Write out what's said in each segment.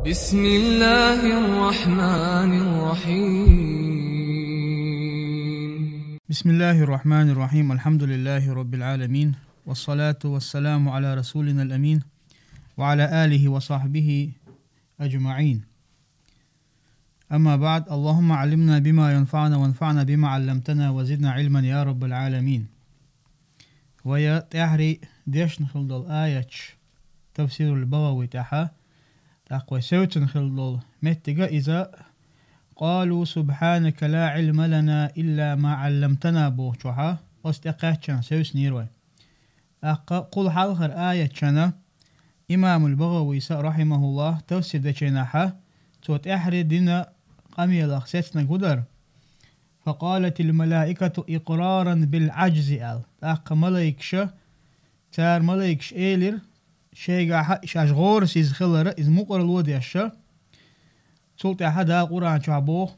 بسم الله الرحمن الرحيم. بسم الله الرحمن الرحيم. الحمد لله رب العالمين، والصلاة والسلام على رسولنا الأمين وعلى آله وصحبه أجمعين. أما بعد، اللهم علمنا بما ينفعنا وانفعنا بما علمتنا وزدنا علما يا رب العالمين. ويا تحري ديش نخلد الآية تفسير البغوي تحا تقوى سوت نخلد متقى إذا قالوا سبحانك لا علم لنا إلا ما علمتنا بوشوها واستقاتشان سوس نيروي قل حالخر آية شنا إمام البغوي رحمه الله تفسير دشيناها توت أحري دينا قميل أخسيتنا قدر. فقالت الملائكة إقرارا بالعجز ملايكش تار ملايكش إيلر شيغا شاشغور سيز خلر إز مقر الودي الشا سلطة هذا قرآن شعبوه.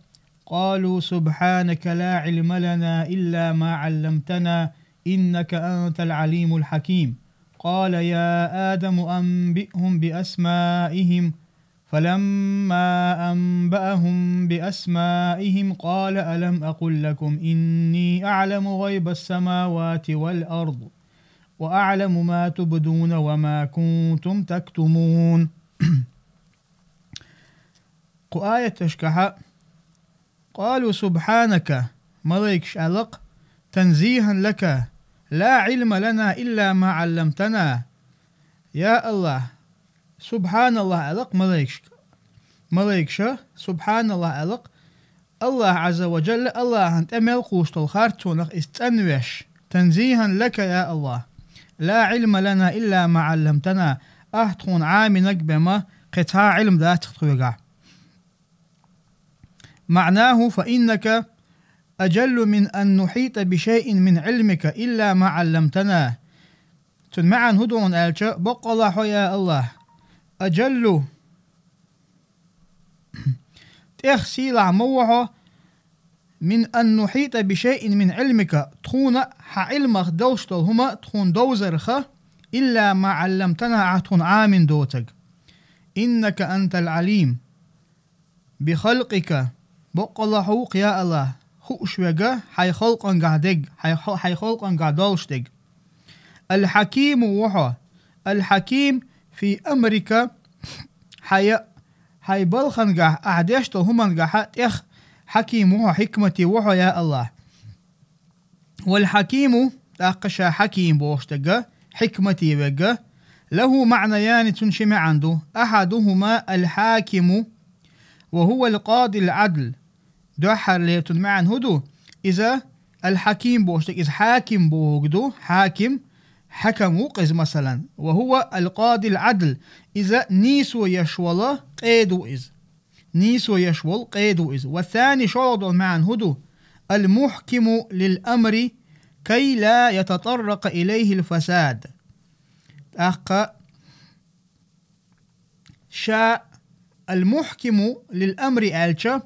قالوا سبحانك لا علم لنا إلا ما علمتنا إنك أنت العليم الحكيم. قال يا آدم أنبئهم بأسمائهم. فلما أنبأهم بأسمائهم قال ألم أقل لكم إني أعلم غيب السماوات والأرض وأعلم ما تبدون وما كنتم تكتمون. آية تشكها قالوا سبحانك مليكش ألق تنزيها لك لا علم لنا إلا ما علمتنا. يا الله سبحان الله ألق مليكش سبحان الله ألق الله عز وجل الله أنت أمل قوشت الخارتونك استنوش تنزيها لك يا الله لا علم لنا إلا ما علمتنا أهتخون عامنك بما قطع علم ذات تخويقع. معناه فإنك أجل من أن نحيط بشيء من علمك إلا ما علمتنا. تنمعن هدون ألشا بقى يا الله أجل تخسيل عموها من أن نحيط بشيء من علمك تخون حعلمك دوشتل هما تخون دوزرخ إلا ما علمتنا عتخون عامن دوتك. إنك أنت العليم بخلقك بقى حوق يا الله خوشوغا حي خلقا قعدك حي خلقا قعدوشتك. الحكيم وحا الحكيم في أمريكا حي بلخن قع أعدشتل هما قع تخ حكيم وحا حكمتي وحا يا الله. والحكيم تاقشا حكيم بوشتقا حكمتي بقى له معنيان تنشمع عنده. أحدهما الحاكم وهو القاضي العدل دوحر ليتن معن هدو إذا الحكيم بوشتق إذا حاكم بوغدو حاكم حكم وقز مثلا وهو القاضي العدل إذا نيسو يشول قيدو إذ نيسو يشول قيدو إذ. والثاني شوض معن هدو المحكم للأمر كي لا يتطرق إليه الفساد. شاء المحكم للأمر ألشا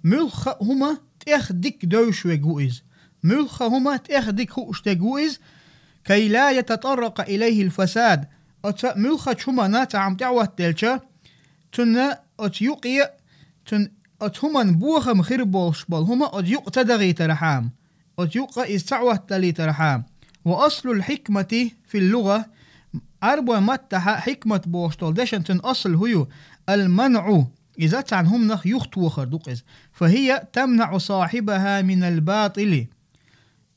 ملخ هما تأخدك دوش وجوئز ملخ هما تأخدك هوش تجوئز كي لا يتطرق إليه الفساد. ملخ هما نات عم تعوه تلشا تن أتيقي تن أتهما بوخم خربوش بل هما أتيق تدغي ترحام أتيق استعوه تلي ترحام. وأصل الحكمة في اللغة أربع متها حكمة بوشتول دشن تن أصل هو المنع إذا تعنهم نخ يختو خردوقز فهي تمنع صاحبها من الباطل.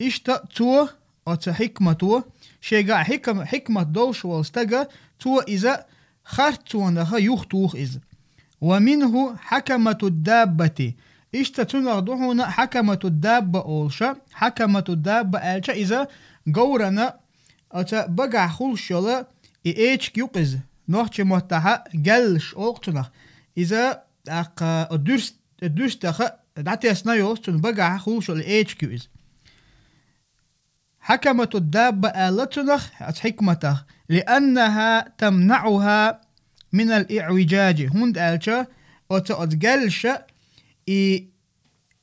اشتأتو أتحكمتو شيقا حكمة دوش والستقى تو إذا خرتو نخ يختوخ إذ. ومنه حكمة الدابة اشتتو نخدوحونا حكمة الدابة أولشا حكمة الدابة ألشا إذا قورنا أتبقى خلشلا إيش كيوقز نوحش مهتها قلش أوقتنا إذا الدرست دعتي أسنايوس تنبقى خلشلا إيش كيوز. حكمة الدابة آلتنخ حكمته لأنها تمنعها من الإعوجاج. هند ألشا أتقلش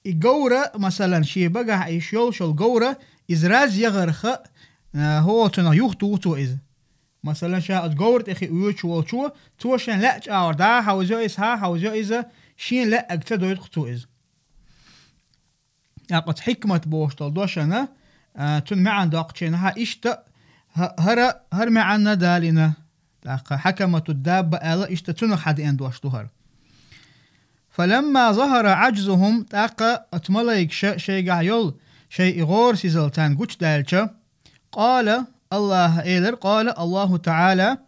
إيقورة مثلا شي بقى إيشيوش القورة إزراز يغرخ هو تنا يختو إذ مثلا شاء تقورت اخي ويوش وشو توشن لا تشاور دا حوزو اس ها حوزو إذا شين لا اكتدو يدخلتو إذا اقت حكمة بوشتل دوشنا تن معن داقشينها اشتا هر معنا دالنا حكمة الدابة الا اشتا تن حد ان دوشتوهر فلما ظهر عجزهم تاقا اتمليك شيء يول شيء غور سيزلتان قوش دالشا قال الله إيلر قال الله تعالى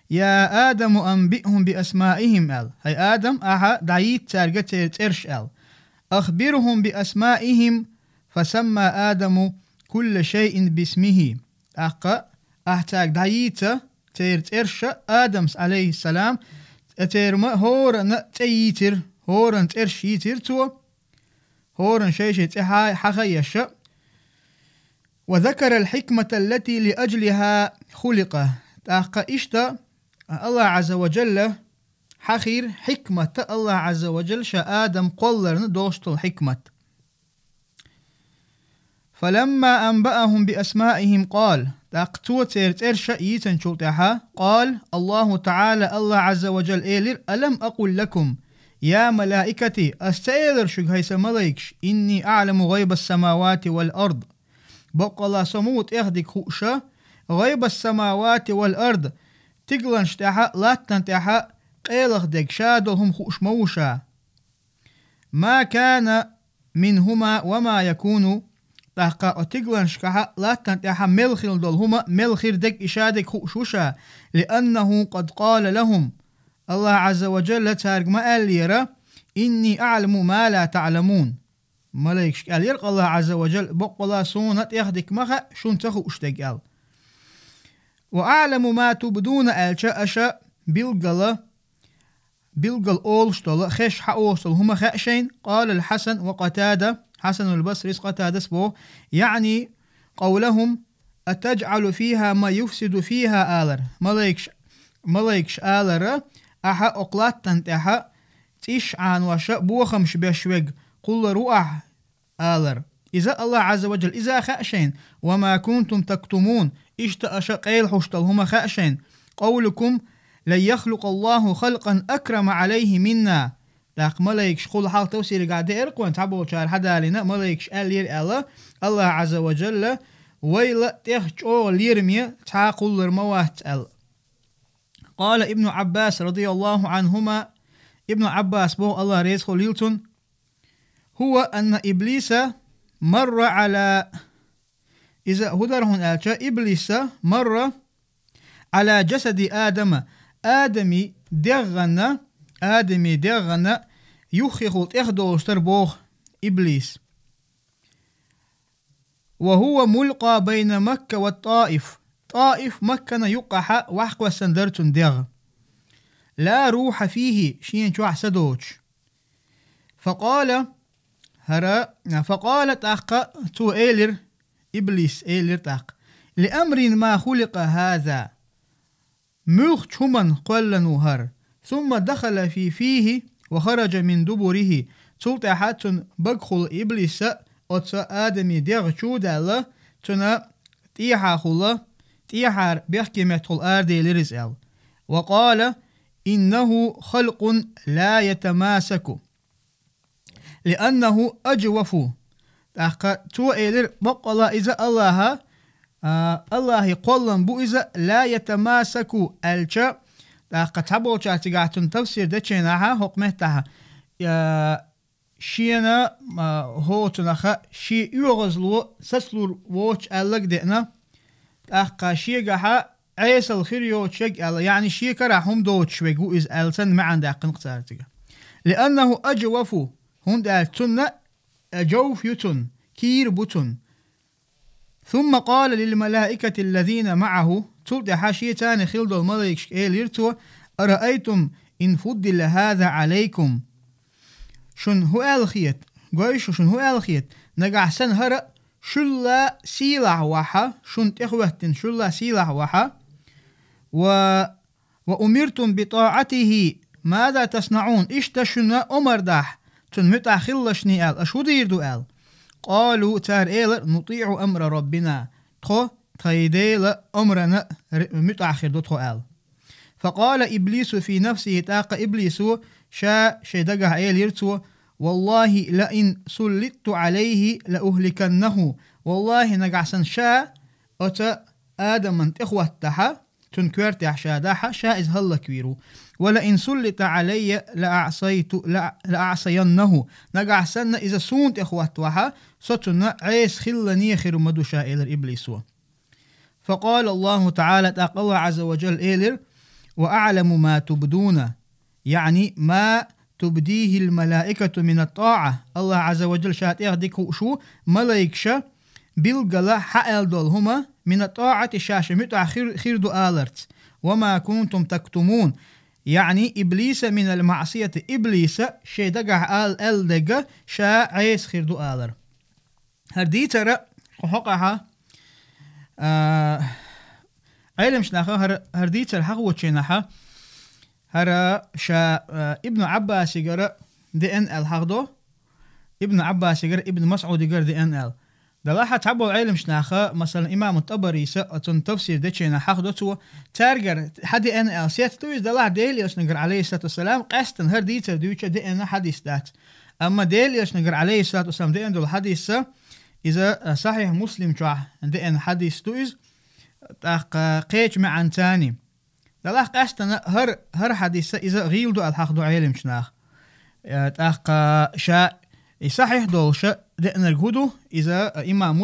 يا آدم أنبئهم بأسمائهم أل هاي آدم أها دعيت تارجت ترش أل أخبرهم بأسمائهم فسمى آدم كل شيء باسمه أقا أحتاج دعيت ترش آدم عليه السلام ترم هورن تيتر هورن ترش يتر تو هورن شيء تحاي حخيش وذكر الحكمة التي لأجلها خلق تاقا إشتا الله عز وجل حخير حكمة الله عز وجل شا آدم قلرن دوشت الحكمة فلما أنبأهم بأسمائهم قال تاقتو ترشا يتن شلتها قال الله تعالى الله عز وجل إيلر ألم أقل لكم يا ملائكتي أستيلر شك هيس ملايكش إني أعلم غيب السماوات والأرض بقلا سموت اخدك خوشا غيب السماوات والأرض تقلنش تحا لاتن تحا قيلخ دك شادهم خوش موشا ما كان منهما وما يكون تحقا تقلنش كحا لاتن تحا ملخل دولهما ملخير دك إشادك خوشوشا لأنه قد قال لهم الله عز وجل تارق ما أليرا إني أعلم ما لا تعلمون ملايكش قال يرق الله عز وجل بقلا سونة يخدك مخا شون تخو اشتق قال وأعلم ما تبدون ألشا أشا بلقل أولشتل خش حأوصل هما خأشين قال الحسن وقتادة حسن البصري قتادة سبو يعني قولهم أتجعل فيها ما يفسد فيها آلر ملايكش آلر أحا أقلات تنتحا تيشعان وشا بوخمش بشوق قل رؤح آلر إذا الله عز وجل إذا خأشين وما كنتم تكتمون اشتأشا قيل حشتل هما خأشين قولكم لن يخلق الله خلقا أكرم عليه منا لاق ملايكش قول حال توسير قاعدة إرقوان تعبو شار حدا لنا ملايكش ألير الله عز وجل ويلا تخجو ليرمي تعاقل الموات قال ابن عباس رضي الله عنهما ابن عباس بو الله ريس خليلتون هو أن إبليس مر على إذا هدرهن ألشا إبليس مر على جسد آدمي دغن يخيخ تخدوشتر بوخ إبليس وهو ملقى بين مكة والطائف طائف مكة يقح وحق وسندرتن دغ لا روح فيه شين شو حسدوش فقالت أخ تو إيلر إبليس إيلر تاق لأمر ما خلق هذا ملخ شمن قل نهر ثم دخل فيه وخرج من دبره تلت حتى بقخل إبليس أتس آدمي ديغ شودال تنا تيحا خلا تيحار بحكمة الأرض لرزال وقال إنه خلق لا يتماسك لأنه أجوف تو إيلر بقلا إذا الله يقولن بو إذا لا يتماسك الشا تحبو تشاتيغاتن تفسير دچينها حكمتها شينا هو تنخا شي يغزلو سسلور ووش ألق دئنا شيغها عيس الخيريو تشيغ يعني شي كراهم دوتش ويغو إز ألسن معن داقن قصارتك لأنه أجوف هون دالتن أجوف يتن كير بتن ثم قال للملائكة الذين معه تلت حاشيتان خلد الملائكة إيليرتو أرأيتم إن فضل هذا عليكم شن هو الخيت قويش شن هو الخيت نقع سنهر شلا سيلع وحا شن تخوهتن شلا سيلع وحا وأمرتم بطاعته ماذا تصنعون اشتشنا أمر داح تن متأخلشني أشو ديردو قالوا تار إيلر نطيع أمر ربنا قيديل أمرنا متأخر دوتو آل. فقال إبليس في نفسه تاق إبليس شيدقه إيل يرتو والله لئن سلطت عليه لأهلكنه والله نقعسن أتا آدم من إخوتها تنكرت شاداها إز هلا كويرو ولئن سلط علي لأعصينه نقعسن إذا سونت إخوتها ستنا عيس خلني خير مدوشا إلر إبليس. فقال الله تعالى تاق الله عز وجل إلر وأعلم ما تبدون يعني ما تبديه الملائكة من الطاعة. الله عز وجل شات يغدك شو ملائكة بلغلا حقل دولهما من الطاعة شاشة متأخر خير دو آلرت وما كنتم تكتمون يعني إبليس من المعصية إبليس شي دقع آل دقع شا عيس خير دو آلر. هردي ترى حقها علم شناخا هردي ترى حق وشيناها هرا شا ابن عباس يقرأ دي ان ال حقدو ابن عباس يقرأ ابن مسعود يقرأ دي ان ال دلاحة تعبوا علم شناخا مثلا إمام الطبري سأتون تفسير ديشينا حقدو تو تارجر حدي ان ال سيات تويز دلاح ديليوش نقر عليه الصلاة والسلام قاستن هردي تر دويتش دي ان حديث دات أما ديليوش نقر عليه الصلاة والسلام دي ان دول حديث إذا صحيح مسلم شوح دي ان حديث تويز قيج معن تاني دلاح قاستن هر حديث إذا غيلدو الحقدو علم شناخ شا صحيح دوش دقنا الهدو إذا إمام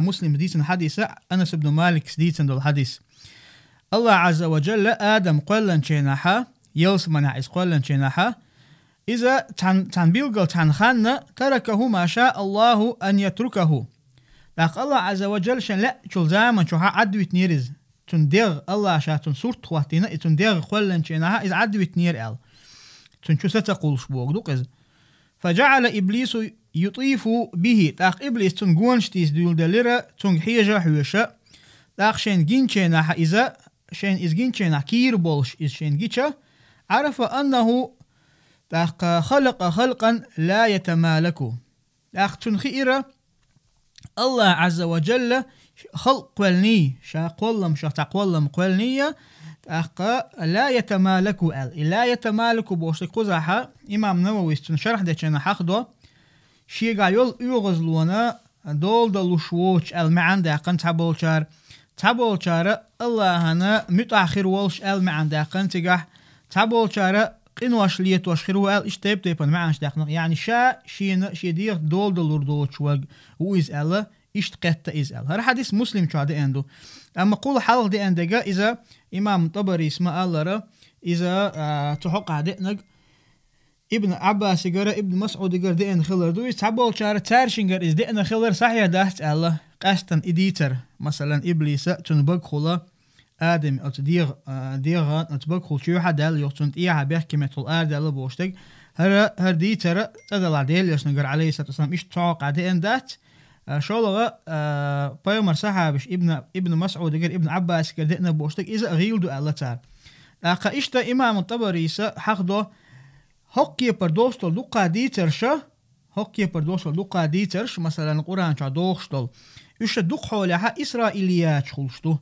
مسلم ديتن حديث أنس بن مالك ديتن دول حديث الله عز وجل آدم قلن شيناها يلس منع قلن شيناها إذا تن بيلقل تن خان تركه ما شاء الله أن يتركه لك الله عز وجل شن لا شل زامن شو عدويت نيرز تندير الله شا تنصورت خواتينا تندير قلن شيناها إذا عدويت نير أل تنشو ستقول شبوك دوك فجعل إبليس يطيف به تاق إبليس تنقون شتيس دول دليرة تنحيجة حوشة تاق شين جينشينا إذا شين إز جينشينا كير بولش إز شين جيشة عرف أنه تاق خلق خلقا لا يتمالك تاق تنخيرة الله عز وجل خلق قولني شا قولم شا تقولم قولنية لا يتمالك لا يتمالك بوش قزحة إمام نووي شرح ديشنا حقدو شي قايل يغزلونا دول دلوشوش المعان داقن تابولشار الله هنا متأخر والش المعان داقن تقح تابولشار قنواش ليت واشخروا اشتيب تيبن معناش داقن يعني شي دير دول دلوردوش وإز الله اشتقت إز الله هذا حديث مسلم شو هذا عنده أما قول حلق دي عندك إذا إمام طبري اسمه الله إذا تحق عدنق ابن عباس يقرأ ابن مسعود يقرأ دين خلر دويس تعبول شار تارشنجر إز دين خلر صحيح دهت الله قاستن إديتر مثلا إبليس تنبق خلا آدم أو ديغ تنبق خل شو حدا يوتنت إياها بيحكي مثل آرد الله بوشتك هر ديتر تدل ديل يسنجر عليه الصلاة والسلام إيش تعق عدين دهت شولغا بايمر صحابش ابن مسعود يقرأ ابن عباس يقرأ دين بوشتك إذا غيلدو الله تعالى لقى إشتا إمام الطبري حقدو هوكي بردوشتل لقا ديترشا هوكي بردوشتل لقا ديترش مثلا القرآن شا دوشتل إيش دوق حولها إسرائيليات خلشتو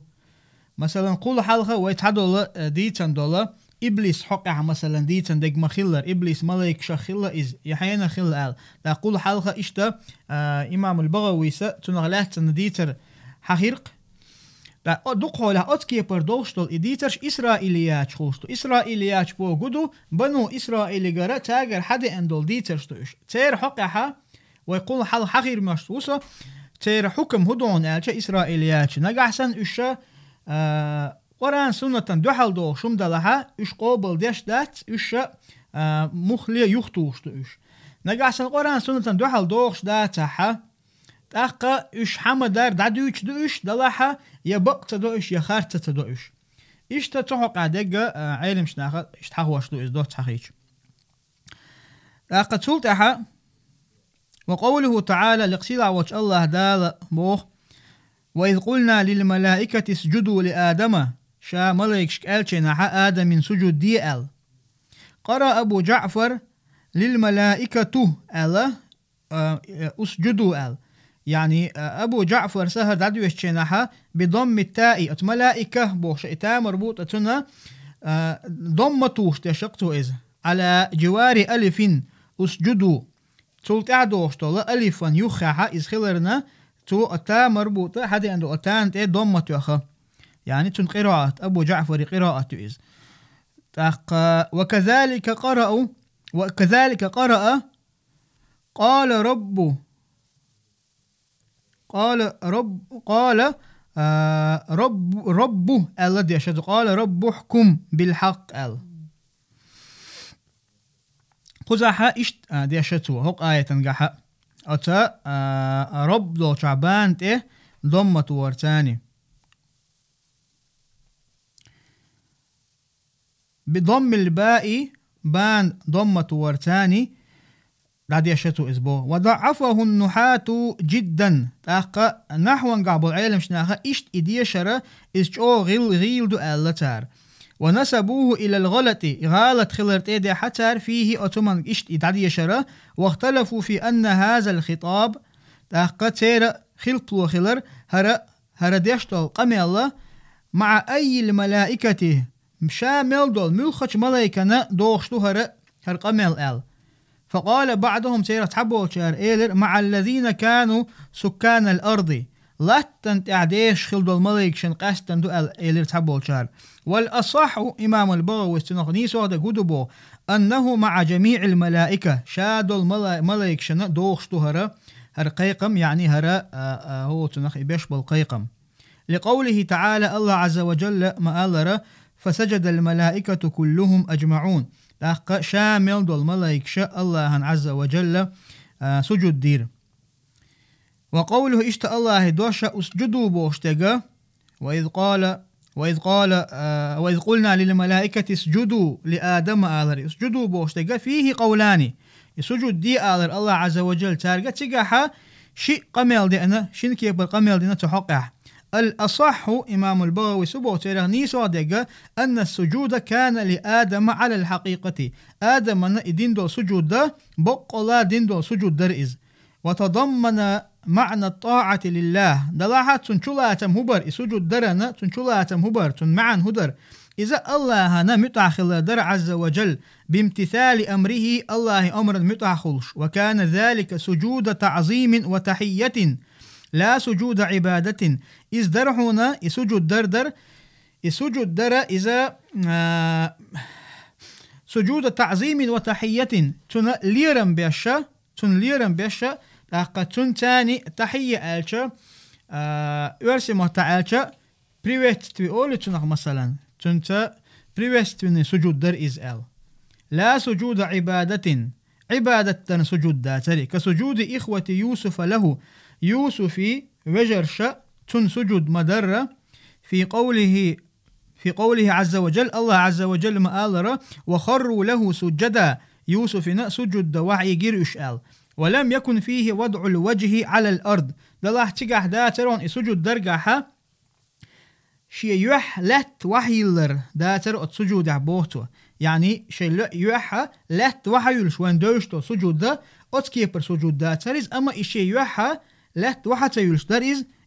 مثلا قول حلقة ويتحدول ديتن دولا إبليس حقها مثلا ديتن دق مخلر إبليس ملاك شخلة إز يحيانا خلال لا قول حلقة إشتا إمام البغوي تنغلات ديتر حقيرق دوق لها أتكي بردوشتل إديترش إسرائيليات خلشتو إسرائيليات بو قدو بنو إسرائيلي قرأ تاقر حد أندول ديترشتوش تير حقها ويقول حل حقير مشتوسة تير حكم هدون ألشا إسرائيليات نقحسن إشا قرآن سنة دوحل دو شمدلها إش قوبل ديش دات إشا مخلي يختوشتو إش نقحسن قرآن سنة دوحل دوش داتها تاقا إش حمدار دادوش دوش دلها يبقت دوش يخارت دوش إش تتحق عدق علم شناخة إش تحوش دوش دوش تحقيش تاقا تولتها وقوله تعالى لقصيلا وش الله دال بوخ وإذ قلنا للملائكة اسجدوا لآدم شا ملائك شكالشنا آدم من سجود دي أل قرأ أبو جعفر للملائكة ألا اسجدوا أل يعني أبو جعفر سهر دعوة شنحة بضم التاء ملائكة بوش إتاء مربوطة تنا ضمتوش تشقتو إذ على جوار ألف أسجدوا تولت أعدوش طول ألفا يخاحة إذ خلرنا تو أتاء مربوطة حتى عنده أتاء تي ضمت يخا يعني تن قراءة أبو جعفر قراءة إذ وكذلك قرأ قال رب الذي يشهد قال ربكم بالحق قزحة إشت دي يشهدوا هق آية تنجحة أتا رب دو شعبان ته ضمة ورتاني بضم الباء بان ضمة ورتاني بعد يشتو إسبوع وضعفه النحاة جدا تاقا نحو قعب العلم شناها إشت إدي شرا إشتو غيل دو ألتار ونسبوه إلى الغلط غالت خلرت إيدي حتار فيه أتمن إشت إدي شرا واختلفوا في أن هذا الخطاب تاقا تير خلط وخلر هر ديشتو قمي الله مع أي الملائكة شامل دول ملخش ملائكنا دوشتو هر قمي فقال بعضهم سيرة حبو شار إيلر مع الذين كانوا سكان الأرض لا تنتعديش خلد الملك شنقاستن دو إيلر حبو شار والأصح إمام البغوي استنقني سودا قدبو أنه مع جميع الملائكة شادو الملك شن دوخشتو هر قيقم يعني هو تنخ إبيش بالقيقم لقوله تعالى الله عز وجل ما ألر فسجد الملائكة كلهم أجمعون تاق شامل دول ملائكة الله عز وجل سجود دير وقوله اشت الله دوشا اسجدوا بوشتغا وإذ قلنا للملائكة اسجدوا لآدم آذر اسجدوا بوشتغا فيه قولان سجود دي آذر الله عز وجل تارغا تيغاحا شي قميل دي أنا شين كيبر قميل دينا تحقح الأصح إمام البغوي سبو تيرهني صادقة أن السجود كان لآدم على الحقيقة آدم أن دين دول سجود ده بقلا دين دول سجود درئز وتضمن معنى الطاعة لله دلاحة تنشلاتم هبر سجود درنا تنشلاتم هبر تنمعن هدر إذا الله متعخل در عز وجل بامتثال أمره الله أمر متعخلش وكان ذلك سجود تعظيم وتحية لا سجود عبادة إذ در هنا سجود در سجود در إذا سجود تعظيم وتحية تن ليرم بيشا تاقا تن تاني تحية ألشا ورسمه تعالشا بريويت تقول تنخ مثلا تنت بريويت من سجود در إز أل لا سجود عبادة سجود داتري كسجود إخوة يوسف له يوسف وجرش تن سجود مدرة في قوله عز وجل الله عز وجل ما قال وخروا له سجدا يوسف سجد وعي جرش آل ولم يكن فيه وضع الوجه على الأرض دلاح تجح داترون سجود درجها شيء يح لت وحيلر داتر سجود عبوتو يعني شيء يح لت وحيلش وين دوشتو سجود ده أتكيبر سجود داتريز أما الشيء يح لت وحتى يلش در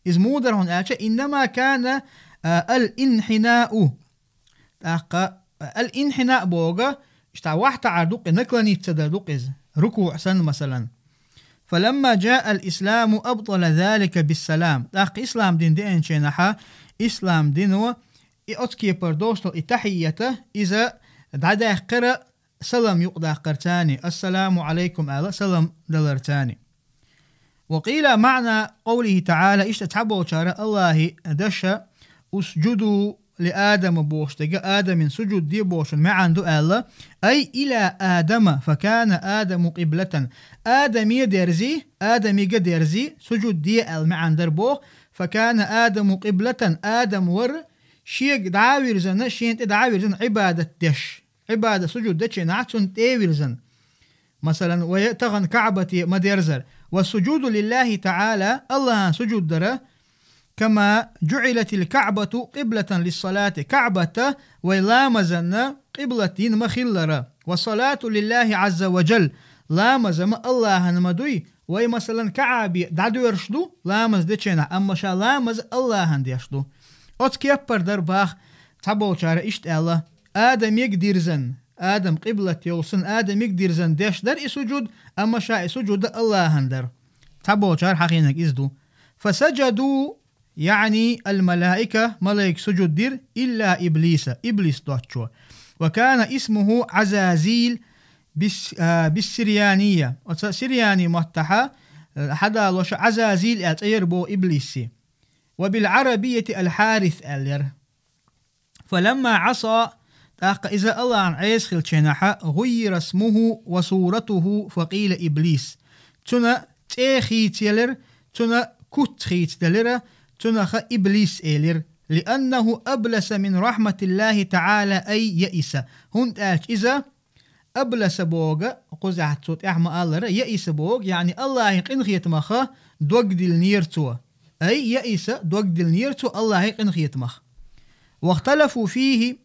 إز مودر هون إنما كان الانحناء الانحناء بوغا اشتع واحدة عردوق نكلني تدردوق إز ركوع سن مثلا فلما جاء الإسلام أبطل ذلك بالسلام إسلام دين دين شينحا إسلام دينو أتكي بردوستو إتحيته إذا دعدا قرأ سلام يقضى قرتاني السلام عليكم آلا سلام دلرتاني وقيل معنى قوله تعالى اشتتحبوا شارع الله دشا اسجدوا لآدم بوشتغ آدم من سجود دي بوشن ما عنده الله أي إلى آدم فكان آدم قبلة آدم يدرزي سجود دي ما عند بوخ فكان آدم قبلة آدم ور شيء دعاوير زن شيء دعاوير زن عبادة دش عبادة سجود دش نعتن تيوير زن مثلا ويتغن كعبة مديرزر والسجود لله تعالى الله سجود دره كما جعلت الكعبة قبلة للصلاة كعبة ويلامزن قبلة مخلرة والصلاة لله عز وجل لامزم الله نمدوي وي مثلا كعابي دعدو يرشدو لامز ديشينا أما شا لامز الله هندي يشدو أوت كيبر در باخ تبو شارع إشت الله آدم يقدر زن آدم قبلة يوصن آدم يقدر زن ديش در سجود أما شا سجود الله هندر تبو شارع حقينك إزدو فسجدوا يعني الملائكة ملائك سجود دير إلا إبليس دوتشو وكان اسمه عزازيل بالسريانية سرياني متحة حدا لوش عزازيل أتير بو إبليسي وبالعربية الحارث ألير فلما عصى إذا الله عن عيس خلشنحة غير اسمه وصورته فقيل إبليس تنا تيخيت يلر تنا كتخيت دلر تنا خ إبليس إلير لأنه أبلس من رحمة الله تعالى أي يئس هند إذا أبلس بوغ قزعت صوت أحمى الله يئس بوغ يعني الله يقن خيت مخا دوغد النيرتو أي يئس دوغد النيرتو الله يقن خيت مخ واختلفوا فيه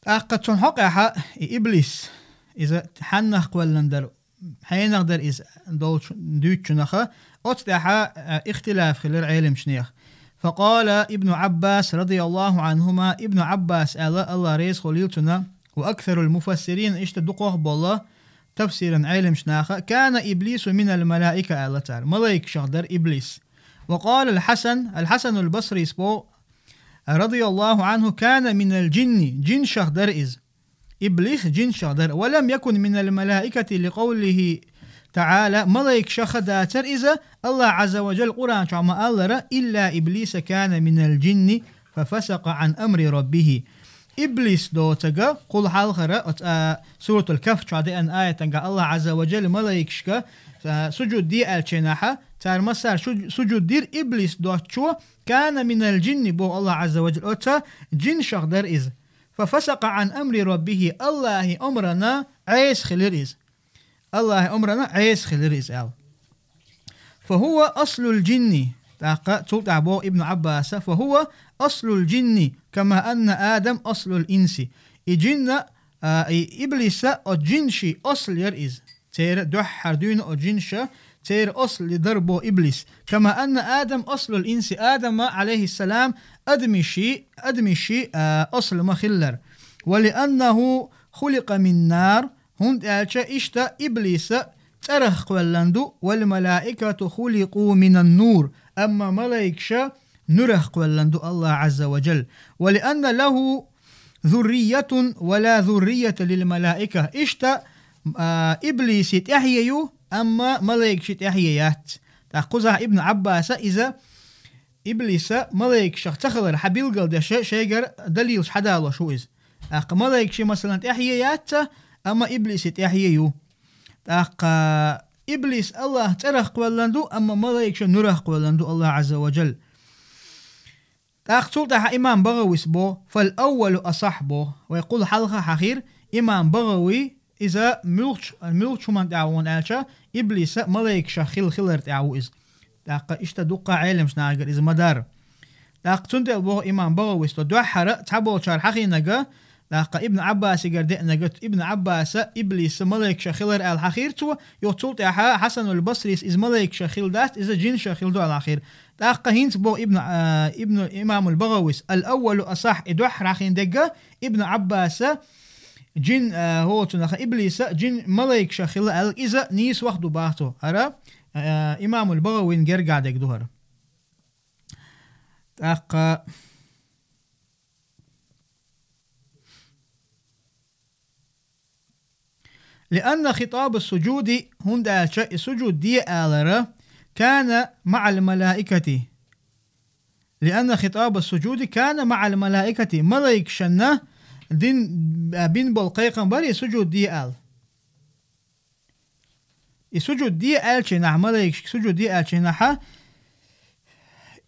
أقد حقها إبليس إذا حنخ ولندر حين نقدر إذا دوتش نخا أتدحى اختلاف خلال علم شنيخ فقال ابن عباس رضي الله عنهما ابن عباس الله ريس خليلتنا وأكثر المفسرين اشتدقوه بالله تفسيرا علم شناخا كان إبليس من الملائكة الله تعالى ملائك شغدر إبليس وقال الحسن البصري سبو رضي الله عنه كان من الجن جن شغدر إذ إبليس جن شغدر ولم يكن من الملائكة لقوله تعالى ملائك شخداتر إذا الله عز وجل قرآن شعما الله إلا إبليس كان من الجن ففسق عن أمر ربه إبليس دوتغا قل حالخرا سورة الكهف شعدي أن آية الله عز وجل ملائك شكا سجود دي الچناحة تار مسار سجود دير إبليس دوتشو كان من الجن بو الله عز وجل أتا جن شخدر إذ ففسق عن أمر ربه الله أمرنا عيس خلير إذ الله أمرنا عيس خلير إذ فهو أصل الجن تلقى أبو ابن عباس فهو أصل الجن كما أن آدم أصل الإنس إجن إبليس أجنشي أصل يرئز تير دوحر دون أجنش تير أصل لضربو إبليس كما أن آدم أصل الإنس آدم عليه السلام أدمشي أصل مخلر ولأنه خلق من نار هند ألشا إشتا إبليس ترخ ولندو والملائكة خلقوا من النور أما ملائكة نرخ ولندو الله عز وجل ولأن له ذرية ولا ذرية للملائكة إشتا إبليس تحييو أما ملائكة تحييات تأخذها ابن عباس إذا إبليس ملائكة شخ تخلر حبيل قل ده شيء دليل حدالة شو إذ ملائكة مثلا تحييات أما إبليس تحييو إبليس الله ترخ ولندو أما ملائكة نرخ ولندو الله عز وجل تأخذها إمام بغوي سبو فالأول أصح بو ويقول حلقة حخير إمام بغوي إذا ملك شو من تعاون ألشا إبليس ملائكة خلر تعاو إذ اشتدق علم شناقر إذا مدار تنتقل بو إمام بغوي سبو دوحر تحبو شار حقي نقا ابن عباس قردئنا ابن عباس إبليس ملك شخيل الحخير تو يوتولت حسن البصري إز ملك شخيل دات إذا جن شخيل دو الأخير تاقا هينت بو ابن إمام البغويس الأول أصح إدوح راخين دقا ابن عباس جن هو تنخ إبليس جن ملك شخيل إذا نيس وحدو باهتو هرا إمام البغوين قرقع دق دوهر تاقا لأن خطاب السجود هند السجود دي آلرة كان مع الملائكة لأن خطاب السجود كان مع الملائكة ملائك شنة دين بين بالقيقن بري سجود دي آل السجود دي آل شنح ملائك سجود دي آل شنح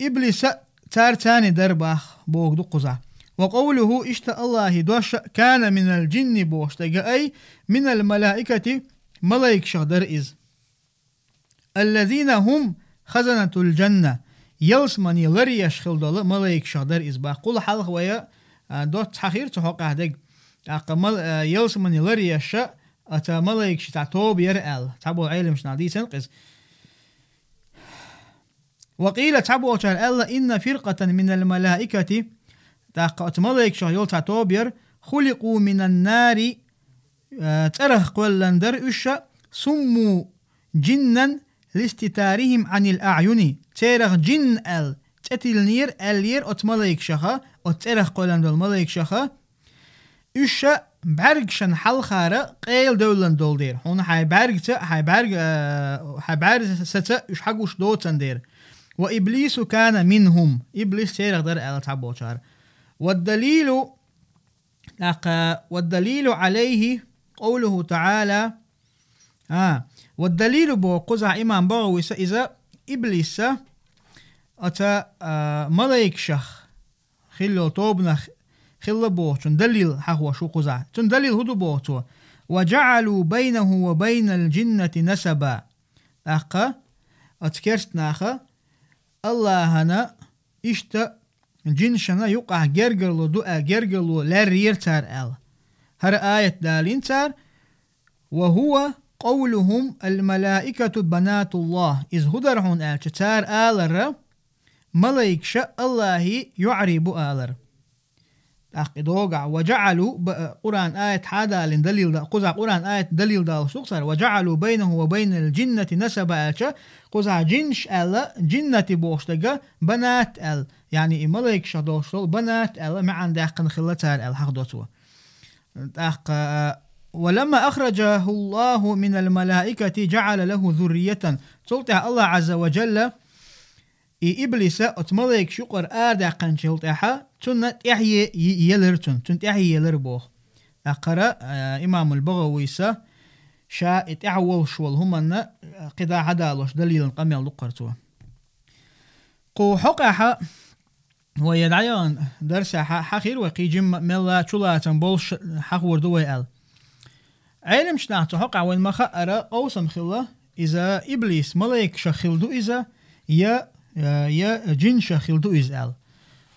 إبليس تارتاني درباخ بوغ دقزع وقوله اشت الله دوش كان من الجن بوش أي من الملائكة ملائك شغدر إذ الذين هم خزنة الجنة يلسمني لريش خلدل ملائك شغدر إذ باقول حلق ويا دوت حخير تحقق دق يلسمني لريش أتا ملايك شتعتوب يرأل تعبو علم شنادي تنقز وقيل تعبو شرأل إن فرقة من الملائكة تاقت ملايك شهيول تعتوب ير خلقوا من النار ترخ قولندر إشا سموا جنا لاستتارهم عن الأعين ترخ جن تتلنير الير أتملايك شخا أترخ قولندر الملايك شخا إشا برگشن حل خاره قیل دولن دول دیر هون های برگ سته اش حقوش دوتن دیر و إبليس كان منهم إبليس تيرغ در على تعبوشار والدليل عليه قوله تعالى والدليل بو قزع إمام بغوي إذا إبليس أتا ملايك شخ خلو توبنا خلا بوتون دليل حقوا شو قزع تون دليل هدو بوتو وجعلوا بينه وبين الجنة نسبا أتكرت ناخا الله هنا إشتا جنشنا يقع جرجلو دؤا جرجلو لرير تار هر آية دالين تار وهو قولهم الملائكة بنات الله إذ هدرهن تار آلر ملايك شاء الله يعرب آلر أقدوغا وجعلوا قرآن آية حدا لدليل دا قزع قرآن آية دليل دا صار وجعلوا بينه وبين الجنة نسبا قزع جنش جنة بوشتغا بنات يعني ملايك شدوشل بنات ما عندها خلتها الحق دوتوا ولما أخرجه الله من الملائكة جعل له ذرية تلتها الله عز وجل إبليس أتملاك شقر آردع قنشلتها تنت إحيي يلرتن تنت إحيي يلربوه أقرأ إمام البغويسة شاء إتعول شوال هم قدا حدالوش دليل قميل لقرتوه قو حقها ويدعيان درس حخير وقيجم ملا شلاتن بولش حق وردوه علم شناعته حقا وين ما خأر قوسم خلا إذا إبليس ملاك شخلدو إذا يا جن شخلدو إذا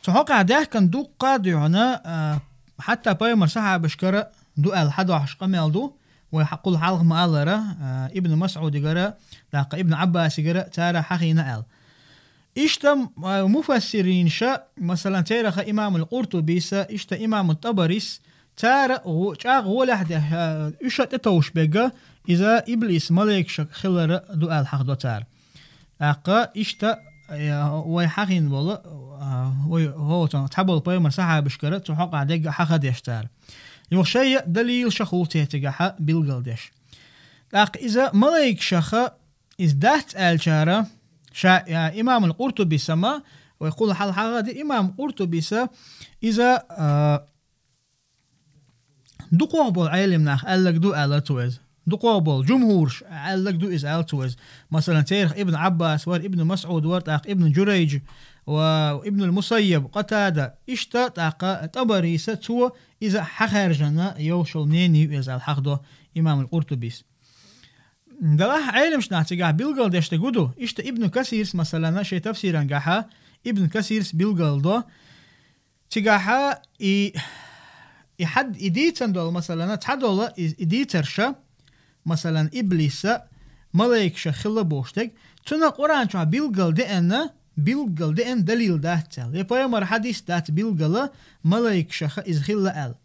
تحقا ده كان دو قادعنا حتى بايمر صحابة بشكرة دو حدو عشقميل دو ويحقول حلق مآلرة ابن مسعود قرأ ابن عباس قرأ تارا حقينا إشتا مفسرين شا مثلا تارخ إمام القرطبي إشتا إمام الطبريس تارا غول أحد إشتا تتوش بقى إذا إبليس ملاك شك خلر دو حق دو تار إشتا ويحقين والله هو تحبل بايمر صحابة بشكرة تحق عدق حقد يشتار يوشي دليل شخول تهتقح بالقلدش إذا ملاك شخا إذ دهت الشارة شا إمام القرطبي سما ويقول حال حاجة إمام قرطبي إذا دقوبل علم ناخ قالك دو آلتوز دقوبل جمهور قالك دو إز آلتوز مثلا تاريخ ابن عباس ور ابن مسعود ور ابن جريج وابن المسيب قتادة إشتا تاقا تبري ستو إذا حخرجنا يوشل نيني إذا الحق دو إمام القرطبي دلاه علم شناعتقع بالقل داشتا قدو إشتا ابن كثير مثلا شي تفسيرا قاحا ابن كثير بالقل دو تقاحا حد إديتن دول مثلا تحدول إديترشا مثلا إبليس ملايك شخلا بوشتك تنا قرآن شو بالقل دئن دليل داتل يبايمر حديث دات بالقل ملايك شخ إزخلا أل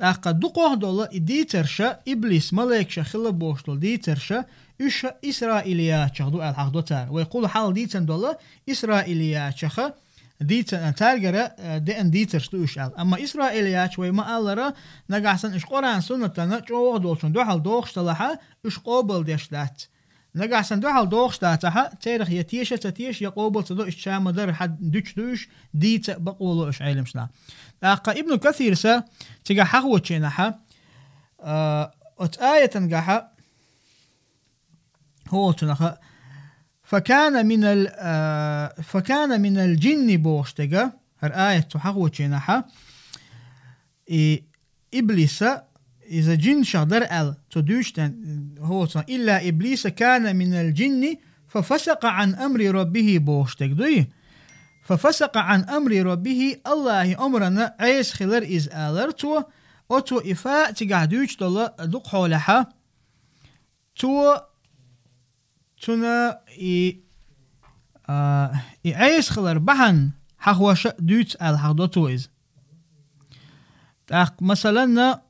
أقد دقوه دولا ديترشا إبليس ملاك شخلا بوشتل ديترشا إيش إسرائيليات شخدو الحق دوتار ويقول حال ديتن دولا إسرائيليات شخا ديتن تارجرة دين ديترش دوش أما إسرائيليات شوي ما ألرا نجحسن إش قرآن سنة نجوه دولشون دو حال دوخش تلاحا إش قابل ديشلات نجحسن دو حال دوخش تاتها تاريخ يتيش تتيش يقابل تدو إش شام در حد دوش ديت بقولو إش علم شنا ابن كثير تيجا حقوة شينها آية تنجحها هو تنخ فكان من الجن بوشتجا هر آية حقوة شينها إبليس إذا جن شغدر تدوشتن هو إلا إبليس كان من الجن ففسق عن أمر ربه بوشتج ففسق عن أمر ربه الله أمرنا عيس خلر إز آلرتو أتو إفاء تقع دوش دل دوق حولها تو تنا عيس خلر بحن حخوش دوت الحقدوتو إز مثلا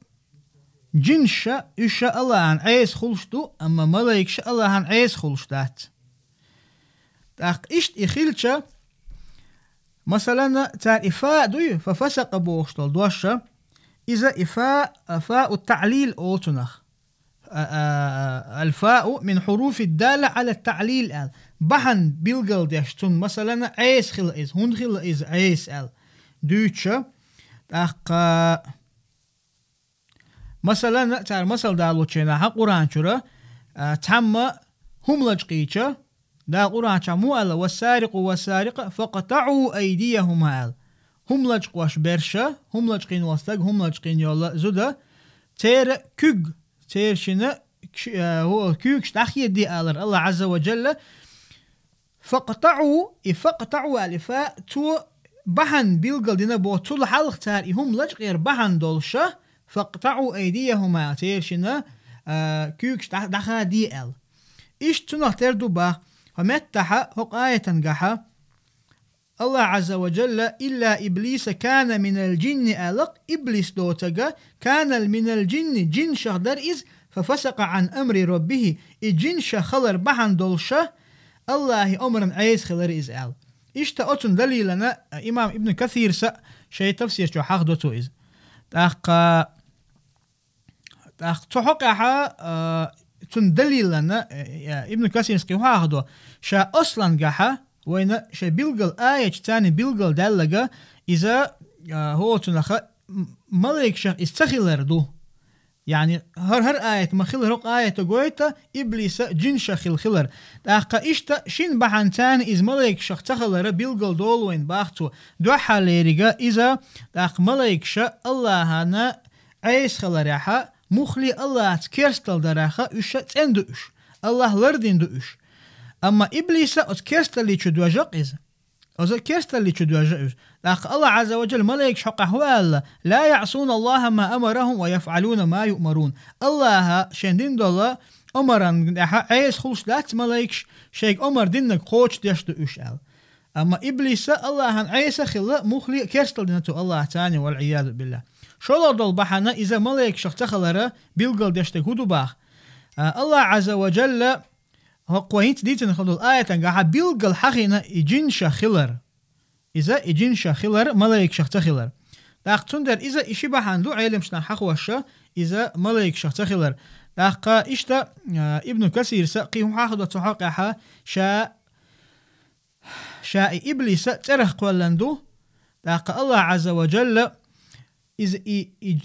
جنشا إشا الله عن عيس خلشتو أما ملايك الله عن عيس خلشتات إشت إخيلشا مثلا تار إفاء دوي ففسق بوشتل دوشا إذا إفاء التعليل أوتنخ الفاء من حروف الدالة على التعليل بحن بيلقل ديشتون مثلا عيس خل إز هون خل إز عيس دوتشا مثلا تار مثل دالو تشينا قرآن شرا تم هم لجقيتشا دا قرآن شمو والسارق والسارقة فقطعوا أيديهما هم لجق واش برشا هم لجقين وستق هم لجقين يولا زودا تير كوغ تير شنا هو كوغ شتاخي دي الله عز وجل فقطعوا الفاء تو بحن بيلقل دينا بو طول حلق تار هم لجق غير بحن دولشا فقطعوا أيديهما تير شنا كوغ شتاخي دي إيش تنه تردو با ومتح هق آية قحا الله عز وجل إلا إبليس كان من الجن ألق إبليس دوتغا كان من الجن جن شهدر إز ففسق عن أمر ربه الجن شخلر بحن دولشة الله أمرا عيس خلر إز أل إشتا أتن دليلنا إمام ابن كثير شيء تفسير شو حق دوتو إز تحقها تن دليلنا ابن كثير سكيوها هذا شا أصلا جحا وين شا بيلقل آية تاني بيلقل دلقة إذا هو تنخ ملك شخ استخلر دو يعني هر آية ما خلر هق آية تقويتا إبليس جن شخل خلر داقا إشتا شين بحان تاني إذ ملك شخ تخلر بيلقل دول وين باختو دو حاليريقا إذا داق ملك شخ الله هانا عيس خلريحا مخلي الله تكرستل دراخا وشا تندوش الله لردين دوش أما إبليس أتكرستل لي تدوجق إذا أتكرستل لي تدوجق لأخ الله عز وجل ملائك شق أحوال لا يعصون الله ما أمرهم ويفعلون ما يؤمرون الله شندين دولا أمران عيس خلش لات ملائك شيك أمر دينك خوش ديشتو أشعل أما إبليس الله عن عيس خلا مخلي كرستل دينتو الله تاني والعياذ بالله شو دول بحنا إذا ملائك شق تخلره بيلقل ديشتك هدو باخ الله عز وجل هقوهينت ديتن خلو الآية تنقاها بيلقل حقنا إجين شخلر إذا إجين شخلر ملايك شخ تخلر داقتون در إذا إشي بحاندو علم شنا حقوشا إذا ملايك شخ تخلر داقا إشتا ابن كثير ساقيهم حاخدو تحقها شاء إبليس ترخ قولندو داقا الله عز وجل إذ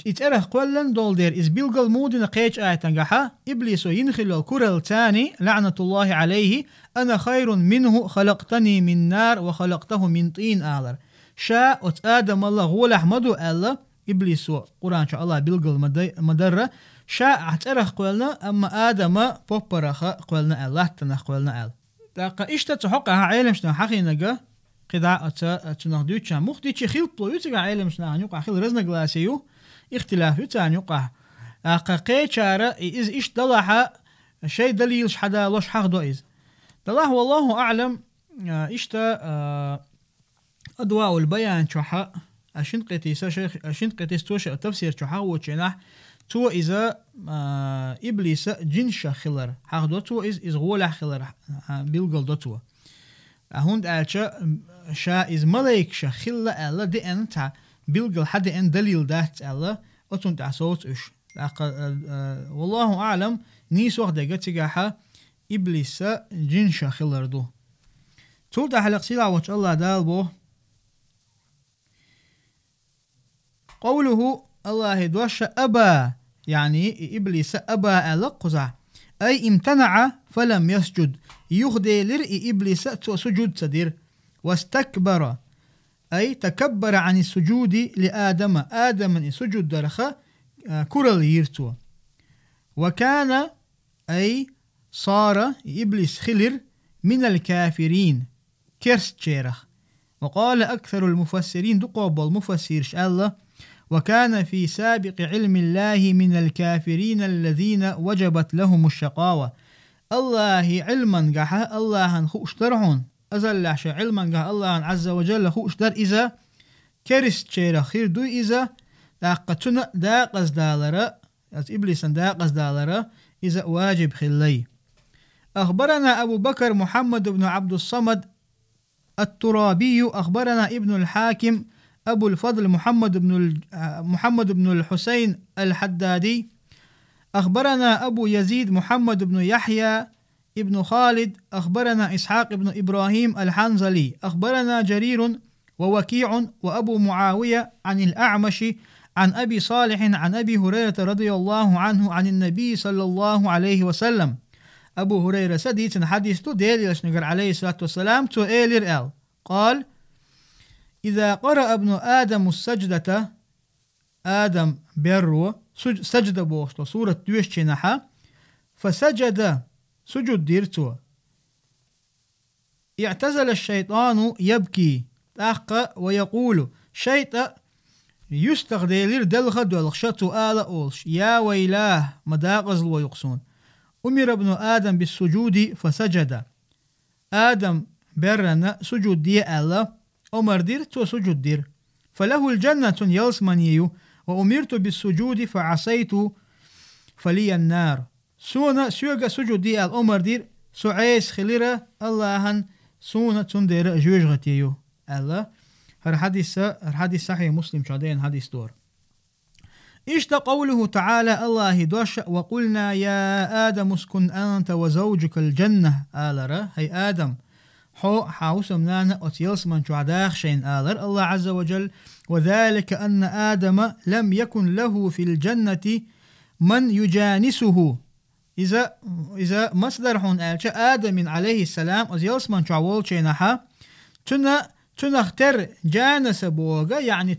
إتأرخ قولن دول دير إذ بيلقل مودنا قيج آية تنقحا إبليس ينخل الكرة الثاني لعنة الله عليه أنا خير منه خلقتني من نار وخلقته من طين آلر شاء آدم الله غول أحمدو ألا إبليس قرآن شاء الله بيلقل مدرة شاء أتأرخ قولنا أما آدم بوبرخ قولنا الله تنخ قولنا أل داقا إشتا تحقها عيلم شنا حقي نقا قداء تنخدو تشان مختي تشي خيل بلو يتقع علم شنا يقع خيل رزنا قلاسيو اختلاف يتان يقع قاقي شارة إذ إيش دلها شيء دليل شحدا لوش حق دو إذ دلها والله أعلم إشتا أدواء البيان شوحا أشين قتيس توش التفسير شوحا وشناح تو إذا إبليس جنش خلر حق دو تو إذ غولح خلر بيلقل دو تو هوند ألشا شا إز ملايك شا خلا ألا دي أنت بيلقل حد أن دليل دات ألا أتون تعصوت إش والله أعلم نيس وقت جتجاها إبليس جن شا خلر دو تول تحلق سيلا وش الله دالبو قوله الله دوش أبا يعني إبليس أبا ألا قزع أي امتنع فلم يسجد يخدي لرئي إبليس سجود سدير واستكبر أي تكبر عن السجود لآدم آدم سجود درخة كرل يرتو وكان أي صار إبليس خلر من الكافرين كرس تشيرخ وقال أكثر المفسرين دقوب المفسر الله وكان في سابق علم الله من الكافرين الذين وجبت لهم الشقاوة. الله علما قحا الله خوش ترعون أزلعش علما قحا الله عز وجل خوش در إذا كرست شيرا خير دو إذا داقتنا داقز دالرا از إبليس داقز دالرا إذا واجب خلي. أخبرنا أبو بكر محمد بن عبد الصمد الترابي أخبرنا ابن الحاكم أبو الفضل محمد بن الحسين الحدادي أخبرنا أبو يزيد محمد بن يحيى ابن خالد أخبرنا إسحاق بن إبراهيم الحنظلي أخبرنا جرير ووكيع وأبو معاوية عن الأعمش عن أبي صالح عن أبي هريرة رضي الله عنه عن النبي صلى الله عليه وسلم. أبو هريرة سديت حديث ديل لشنقر عليه الصلاة والسلام تؤيلر قال: إذا قرأ ابن آدم السجدة آدم برو سجد بوشتو سورة دوش نحا فسجد سجد ديرتو اعتزل الشيطان يبكي تاق ويقول شيطان يستغديلر دلخ دلخشتو آل أولش يا ويلاه مداغزل ويقصون. أمر ابن آدم بالسجود فسجد آدم برنا سجود دي الله أمر دير تو سجود دير فله الجنة يلسمنيو وأمرت بالسجود فعصيت فلي النار. سونا سيوغا سجود دي الأمر دير سعيس خليرة اللهن سونا تندير جوجغتيو الله. هر حديث صحيح مسلم شادين حديث دور. إشت قوله تعالى الله دوش وقلنا يا آدم اسكن أنت وزوجك الجنة آلرا هي آدم حاوسم نانا أتيلس من شعداخ شين آلر الله عز وجل وذلك أن آدم لم يكن له في الجنة من يجانسه. إذا مصدر حون آلش آدم عليه السلام أتيلس من شعوال شينها تنختر جانس بوغا يعني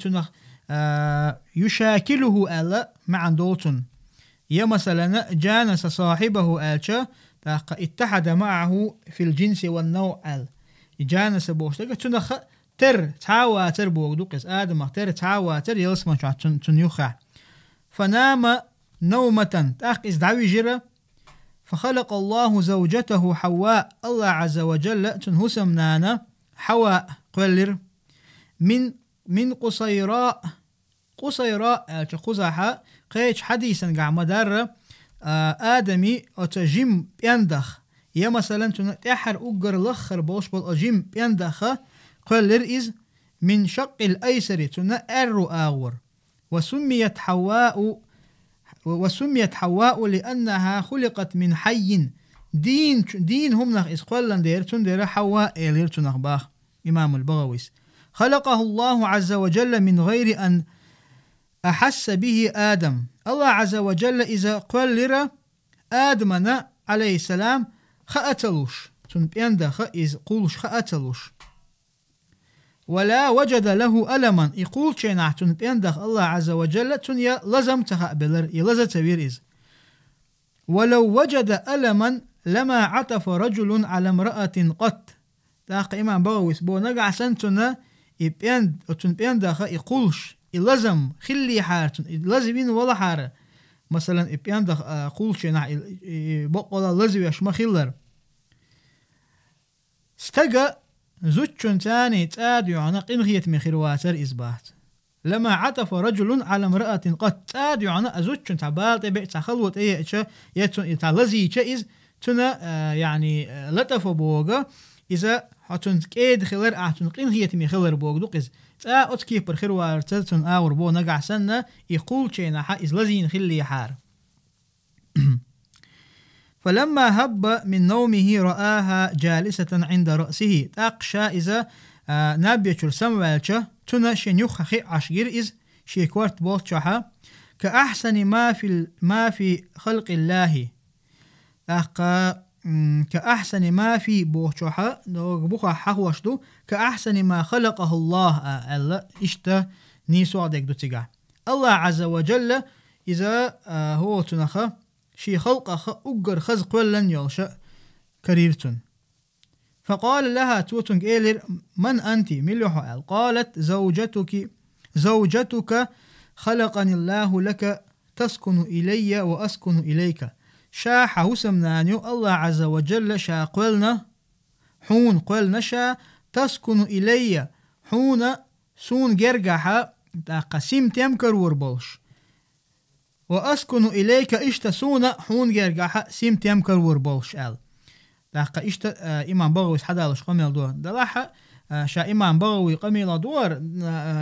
يشاكله ألا مع دوتن يا مثلا جانس صاحبه ألشا اتحد معه في الجنس والنوع جانس بوشتك تنخ تر تعواتر بوغدوقس آدم تر تعواتر يلسما تنيخع فنام نومة تاقس دعوي جرة فخلق الله زوجته حواء الله عز وجل تنهسم نانا حواء قلر من قصيراء قزحة قيش حديثا قاع مدار آدمي أتجيم بيندخ يا مثلا تنتحر أجر لخر بوش بالأجيم بيندخ قلر إز من شق الأيسر تنأر آور وسميت حواء لأنها خلقت من حي دين هم نخ إز قلن دير تندير حواء إلير تنخ باخ إمام البغويس خلقه الله عز وجل من غير أن أحس به آدم. الله عز وجل إذا قلر آدمنا عليه السلام خأتلوش تنبيند خإز قولش خأتلوش ولا وجد له ألما يقول شينع تنبيند الله عز وجل تنيا لزم تخأبلر يلزم تبيرز ولو وجد ألما لما عطف رجل على امرأة قط. تاق إمام بغويس بو نقع سنتنا يبيند وتنبيند خ يقولش لازم خلي حارة لازمين ولا حارة مثلا يبيند قولش نح بقولا لازم يشما خلر استجا زوجون تاني تاديو عنا قنغية من خرواتر إزبات لما عطف رجل على امرأة قد تاديو عنا زوجون تعبال تبع تخلوت إيه يتعلزي إز تنا يعني لطف بوغا إذا هاتون كيد خلر أعتون قنغية من خلر بوغ قز تا أتكيف برخروار تلتون آور بو نقع سنة يقول شينا حا إز لزين خلي حار فلما هب من نومه رآها جالسة عند رأسه تاقشا إذا نابيتشر سموالشا تنا شنيوخ خي عشير إز شيكوارت بوتشاها كأحسن ما في خلق الله كأحسن ما في بوشها بوخا حوشتو كأحسن ما خلقه الله ألا إشتا نيسو عدك دوتيقع الله عز وجل إذا هو تنخى شي خلقه أقر خزق ولن يلشأ كريرتن فقال لها توتنك إيلر من أنت مليحو قالت زوجتك خلقني الله لك تسكن إلي وأسكن إليك. شا حوسمنانيو الله عز وجل شا قلنا حون قلنا شا تسكن إلي حون سون جرجحا قسيم تمكر وربولش وأسكن إليك إشتا سونا حون جرجحا سيم تمكر وربولش أل داقا إشتا إمام بغوي حدالش قميل دور دلاحا شا إمام بغوي قميل دور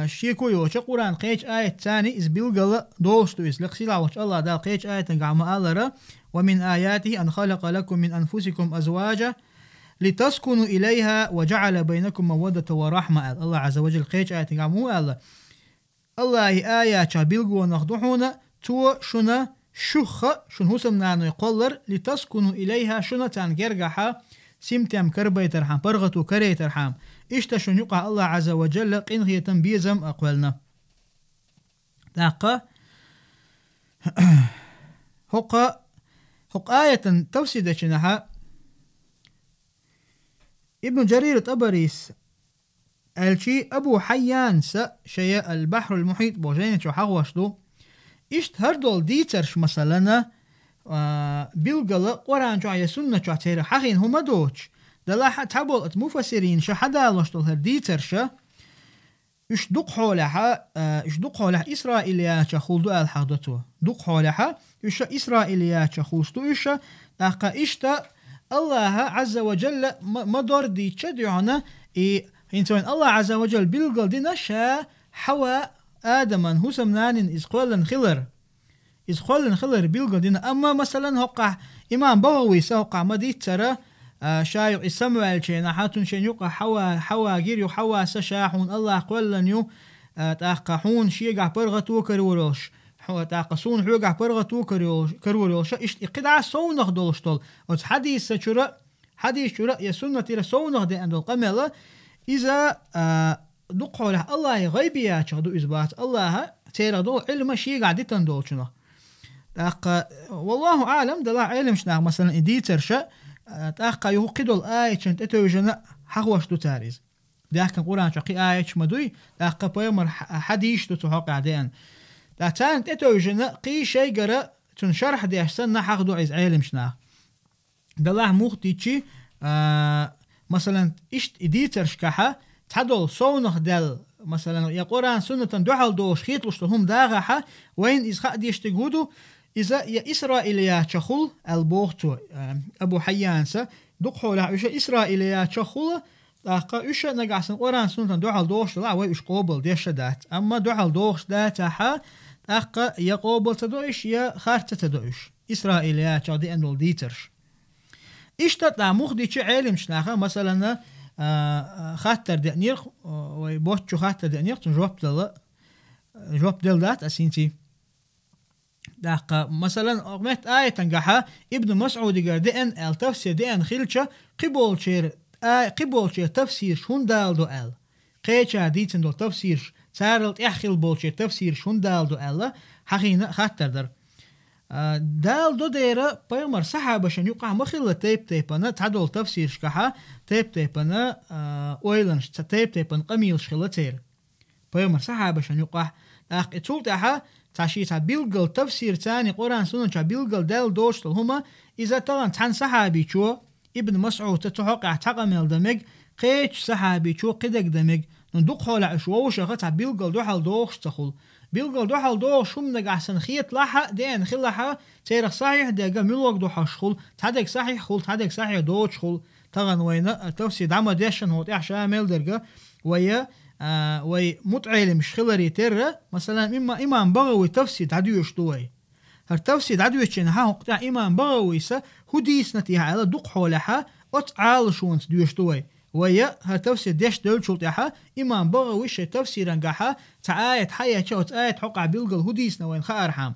شيكو يوش قرآن قيش آية تاني إز بيلغل دوستو إز لقسيلا وش الله دال قيش آية تنقعم ألرا ومن آياته أن خلق لكم من أنفسكم أزواجا لتسكنوا إليها وجعل بينكم مودة ورحمة. الله عز وجل قيش آية تنقعمو الله آية بيلغو نخدوحونا تو شنا شخ شن هسم نانو يقولر لتسكنوا إليها شنا تنقرقها سمتم كربي ترحم برغتو كري ترحم إشتا شن يقع الله عز وجل قنغية بيزم أقوالنا داقا هق آية توسيدة شنها ابن جرير الطبري الشي أبو حيان شيء البحر المحيط بوجين شو حغوشلو إشت هردول ديترش مثلا بيلغل قرآن شو عيا سنة شو عتير حقين هما دوش دلاحة تابول مفسرين شو حدا لشتول هرديترش إش دق حولها إسرائيليات شخولدو الحدثو دق حولها إش إسرائيليات شخولدو إش داقا إشتا الله عز وجل مدور دي تشدعنا إنسان الله عز وجل بيلغل دينا شا حوا آدما هسمنان إذ قولن خلر بيلغل دينا أما مثلا هقع إمام بغوي سهقع مديت ترى شايق السموال شينا حاتون شين يقع حوا جيريو حوا سشاحون الله قولن يو تاقحون شيقع برغتو كرورش تاقصون حوقع برغتو كرورش إشت إقدع سونخ دولشتول وز حديث شراء يسنة ترى سونخ دي أندول قميلة إذا دقوا له الله غيبيات شغدو إثبات الله تيرا دول علم شيقع ديتن دولشنا والله أعلم دلا علم شناغ مثلا إديتر شا تاقا يوقدوا الآية شنت اتوجنا حقوش دو تاريز داك القرآن شقي آية شمدوي تاقا بيمر حديش دو تحقع ديان تاقا اتوجنا قي شي قرأ تنشرح دي أحسن حقدو عيز علم شناغ دلا مختيتشي مثلا إشت إديتر شكاحة تحدول صونخ دل مثلا يا قرآن سنة دوحل دوش خيطلش هم داغحة وين إذ خاد يشتغودو إذا يا إسرائيليات شخول البوختو أبو حيانسة دقحو لها إيش إسرائيليات شخول تاقا إيش نقعسن قرآن سنة دوحل دوش لا ويش قوبل ديش دات أما دوحل دوش داتها تاقا يا قوبل تدوش يا خارت تدوش إسرائيليات شادي أنول ديترش إيش تطلع مخدي شي علم شناخا مثلا خاطر دنير ويبوتشو خاطر دنير جواب دل دات أسينتي داقا مثلا أغمت آية تنقحها ابن مسعود قردئن التفسير دئن خلشة قبول شير تفسير شون دال دو أل قيشا ديتن دو تفسير سارلت إحخل بول شير تفسير شون دال دو أل حقينا خاطر در دال دو ديرا بيمر صحابة شن يقع مخيلة تيبنا تعدل تفسير شكحة تيبنا اويلنش تيبنا قميل شخيلة تير بيمر صحابة شن يقع اق اتولتها تعشيتها بيلقل تفسير تاني قرآن سنة بيلقل دال دوشتل هما إذا طلعن تحن صحابي شو ابن مسعود تتحقع تقميل دمج قيش صحابي شو قدق دمج ندق حول عشوة شغتها بيلقل دوحل دوش تخل بيلقل دوحل دوش هم نقع سنخيط لحا دين خلها تيرخ صحيح دقا ملوك دوحش خل تحدق صحيح خل تحدق صحيح دوش خل تغن وينا التفسير عما ديشن هو تيح شامل درقا ويا وي متعلم شخلري تيرا مثلا إما إمام بغوي تفسير عدوش دوي هالتفسير عدوش شنها وقتها إمام بغوي سا هديس نتيها على دق حولها وتعال شون دوش دوي ويا هالتفسير ديش دول شلتها إمام بغوي شي تفسير انقحها تعايت حيا شو تعايت حقع بيلقل هديسنا وين خارحام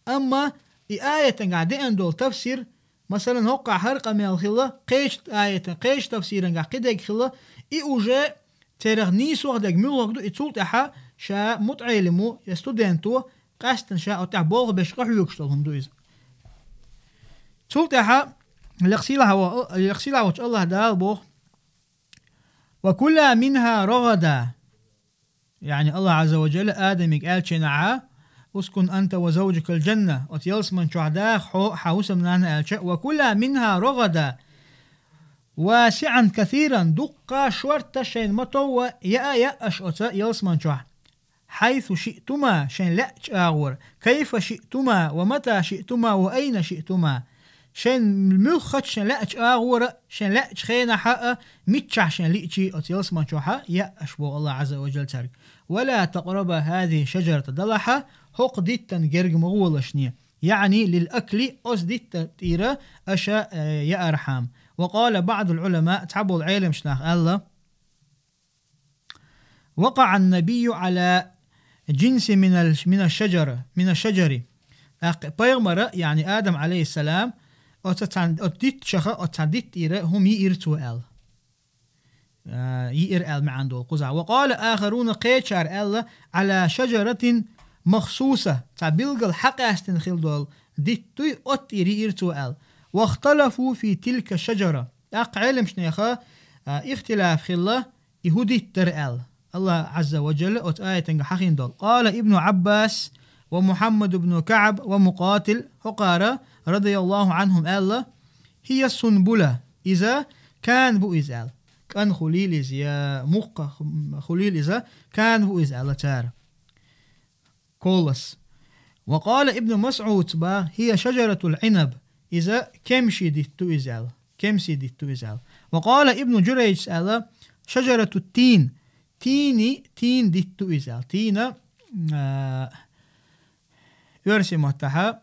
أما آية قاعدين دول تفسير مثلا هقع هرقة من الخلة قيش آية قيش تفسير انقع قدق خلة إيوجا تيرغ نيس وغدق ملوك دو اتولتها شا متعلمو يستودنتو قاستن شا أتع بوغ بش قحيوك شتلهم دويز تولتها يغسيلها وش الله دال بوغ وكل منها رغدا يعني الله عز وجل آدم قال شنعا اسكن أنت وزوجك الجنة أتيلس من شعداخ حوس منان ألشاء وكلا منها رغدا واسعا كثيرا دقا شورتا شين متو يا أشأتا يلس من شع حيث شئتما شين لا أغور كيف شئتما ومتى شئتما وأين شئتما شين المخت شين لا أغور شين لا خينا حق متشع شين ليتشي أتيلس من شوحا يا أشبه الله عز وجل تارك ولا تقرب هذه شجرة دلحة حق ديتا جرج مغول شنية يعني للأكل أصدت تيرا أشاء يا أرحام. وقال بعض العلماء تعبوا العلم شناخ الله وقع النبي على جنس من الشجر بيغمر يعني آدم عليه السلام أتدت شخا أتدت تيرا هم ييرتوا ال يير ال معن دول قزع. وقال آخرون قيشار الله على شجرة مخصوصة تعبيلق الحق استنخيل دول ديتوي أتيري ييرتوا ال واختلفوا في تلك الشجرة علم شنيخا اختلاف خلا يهودي ترأل الله عز وجل آية حقين دول. قال ابن عباس ومحمد بن كعب ومقاتل حقارة رضي الله عنهم الله هي السنبلة إذا كان بؤزال كان خليل إذا مق خليل إذا كان بؤزال تار كولس. وقال ابن مسعود هي شجرة العنب إذا كمشي ديتو إزال كمشي ديتو إزال. وقال ابن جريج شجرة التين تين ديتو إزال تين يرسي متها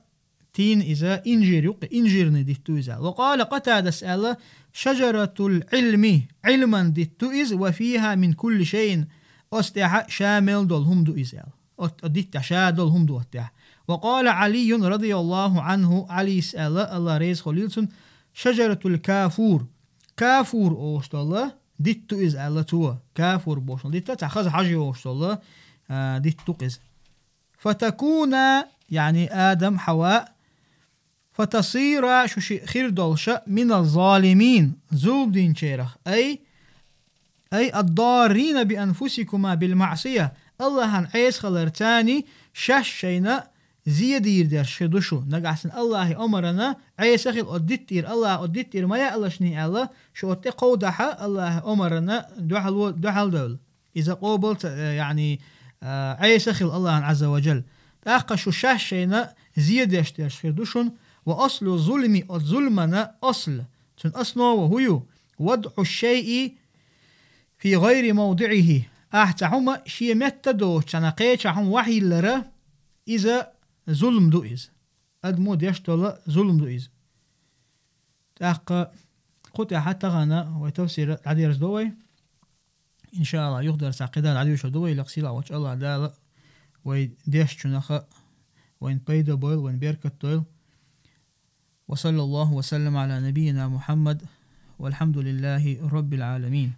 تين إذا إنجير ديتو إزال. وقال قتادة سأل شجرة العلم علما ديتو إز وفيها من كل شيء أستح شامل دول هم دو إزال أديت شادل هم دو أتح. وقال علي رضي الله عنه علي سأل الله ريز خليلسون شجرة الكافور كافور أوشت الله ديتو إز الله توا كافور بوشت ديتا تأخذ حاجة أوشت الله ديتو إز فتكون يعني آدم حواء فتصير شو خير دولشة من الظالمين زوب دين شيرخ أي الضارين بأنفسكما بالمعصية الله هن عيس خلرتاني شش شينا زيادير در شدوشو نقعسن الله أمرنا عيس خل أدتير الله أدتير ما يا الله شني الله شو تقودها الله أمرنا دحل دول إذا قوبلت يعني عيس خل الله عز وجل أقشو شش شينا زيادة در شدوشون وأصل الظلم الظلمنا أصل تن أصله وهو وضع الشيء في غير موضعه أحتهم شيء متدو شنقيت هم وحي لرا إذا ظلم دو إز أدمو ديشتول ظلم دو إز تأق قلت حتى غانا وتفسير عديرس دوي إن شاء الله يقدر ساقدا العديوش دوي لقسيلا وش الله دال ويديش شنخ وين بيدا بويل وين بيركت تويل. وصلى الله وسلم على نبينا محمد والحمد لله رب العالمين.